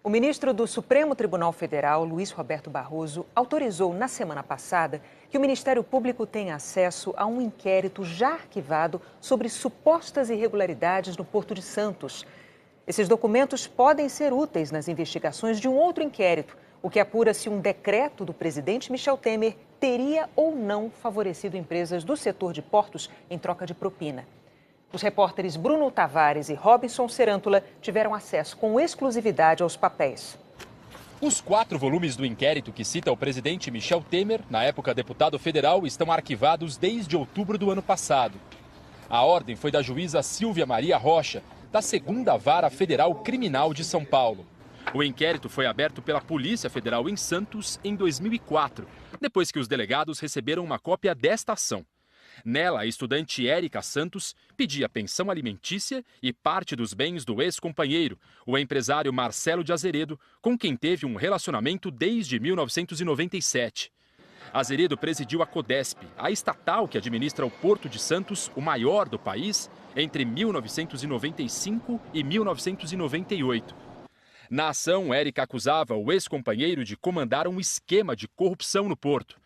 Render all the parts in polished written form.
O ministro do Supremo Tribunal Federal, Luiz Roberto Barroso, autorizou na semana passada que o Ministério Público tenha acesso a um inquérito já arquivado sobre supostas irregularidades no Porto de Santos. Esses documentos podem ser úteis nas investigações de um outro inquérito, o que apura se um decreto do presidente Michel Temer teria ou não favorecido empresas do setor de portos em troca de propina. Os repórteres Bruno Tavares e Robinson Serântula tiveram acesso com exclusividade aos papéis. Os 4 volumes do inquérito que cita o presidente Michel Temer, na época deputado federal, estão arquivados desde outubro do ano passado. A ordem foi da juíza Silvia Maria Rocha, da 2ª Vara Federal Criminal de São Paulo. O inquérito foi aberto pela Polícia Federal em Santos em 2004, depois que os delegados receberam uma cópia desta ação. Nela, a estudante Érica Santos pedia pensão alimentícia e parte dos bens do ex-companheiro, o empresário Marcelo de Azeredo, com quem teve um relacionamento desde 1997. Azeredo presidiu a Codesp, a estatal que administra o Porto de Santos, o maior do país, entre 1995 e 1998. Na ação, Érica acusava o ex-companheiro de comandar um esquema de corrupção no porto.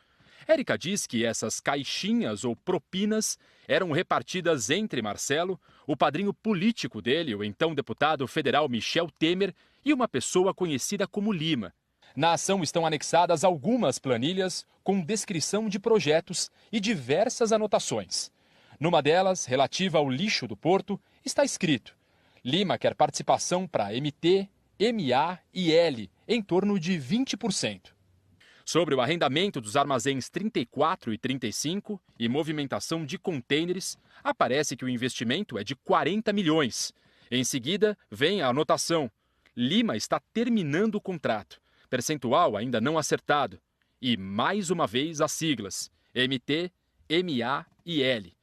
Érica diz que essas caixinhas ou propinas eram repartidas entre Marcelo, o padrinho político dele, o então deputado federal Michel Temer, e uma pessoa conhecida como Lima. Na ação estão anexadas algumas planilhas com descrição de projetos e diversas anotações. Numa delas, relativa ao lixo do porto, está escrito: Lima quer participação para MT, MA e L, em torno de 20%. Sobre o arrendamento dos armazéns 34 e 35 e movimentação de contêineres, aparece que o investimento é de 40 milhões. Em seguida, vem a anotação: Lima está terminando o contrato, percentual ainda não acertado. E, mais uma vez, as siglas: MT, MA e L.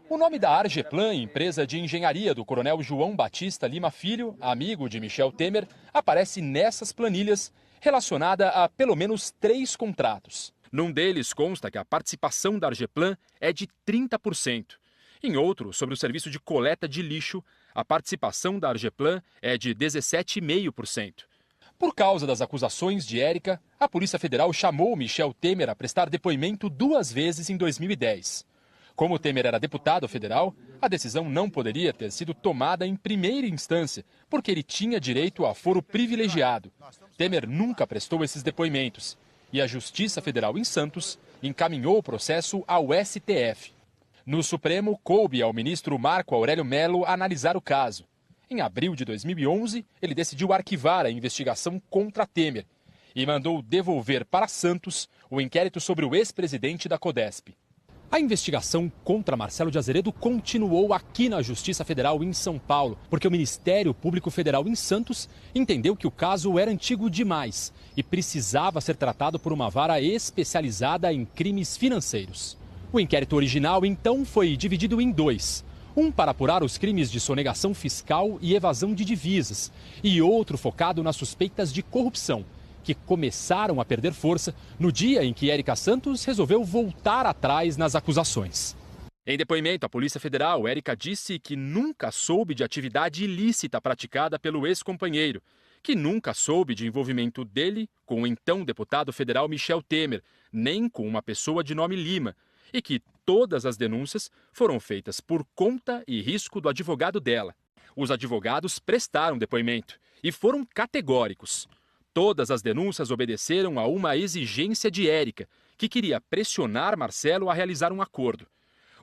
O nome da Argeplan, empresa de engenharia do coronel João Batista Lima Filho, amigo de Michel Temer, aparece nessas planilhas, relacionada a pelo menos 3 contratos. Num deles consta que a participação da Argeplan é de 30%. Em outro, sobre o serviço de coleta de lixo, a participação da Argeplan é de 17,5%. Por causa das acusações de Érica, a Polícia Federal chamou Michel Temer a prestar depoimento 2 vezes em 2010. Como Temer era deputado federal, a decisão não poderia ter sido tomada em primeira instância, porque ele tinha direito a foro privilegiado. Temer nunca prestou esses depoimentos e a Justiça Federal em Santos encaminhou o processo ao STF. No Supremo, coube ao ministro Marco Aurélio Mello analisar o caso. Em abril de 2011, ele decidiu arquivar a investigação contra Temer e mandou devolver para Santos o inquérito sobre o ex-presidente da Codesp. A investigação contra Marcelo de Azeredo continuou aqui na Justiça Federal em São Paulo, porque o Ministério Público Federal em Santos entendeu que o caso era antigo demais e precisava ser tratado por uma vara especializada em crimes financeiros. O inquérito original, então, foi dividido em 2. Um para apurar os crimes de sonegação fiscal e evasão de divisas, e outro focado nas suspeitas de corrupção, que começaram a perder força no dia em que Érica Santos resolveu voltar atrás nas acusações. Em depoimento à Polícia Federal, Érica disse que nunca soube de atividade ilícita praticada pelo ex-companheiro, que nunca soube de envolvimento dele com o então deputado federal Michel Temer, nem com uma pessoa de nome Lima, e que todas as denúncias foram feitas por conta e risco do advogado dela. Os advogados prestaram depoimento e foram categóricos. Todas as denúncias obedeceram a uma exigência de Érica, que queria pressionar Marcelo a realizar um acordo.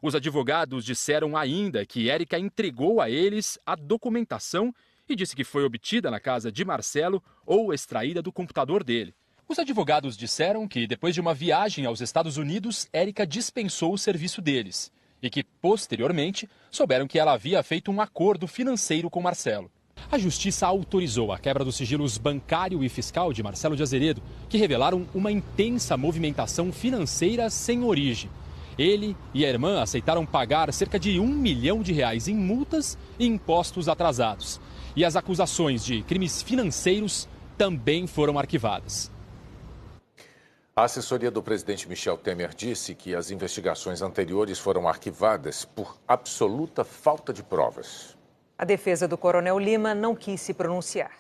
Os advogados disseram ainda que Érica entregou a eles a documentação e disse que foi obtida na casa de Marcelo ou extraída do computador dele. Os advogados disseram que, depois de uma viagem aos Estados Unidos, Érica dispensou o serviço deles e que, posteriormente, souberam que ela havia feito um acordo financeiro com Marcelo. A Justiça autorizou a quebra dos sigilos bancário e fiscal de Marcelo de Azeredo, que revelaram uma intensa movimentação financeira sem origem. Ele e a irmã aceitaram pagar cerca de R$ 1 milhão em multas e impostos atrasados. E as acusações de crimes financeiros também foram arquivadas. A assessoria do presidente Michel Temer disse que as investigações anteriores foram arquivadas por absoluta falta de provas. A defesa do coronel Lima não quis se pronunciar.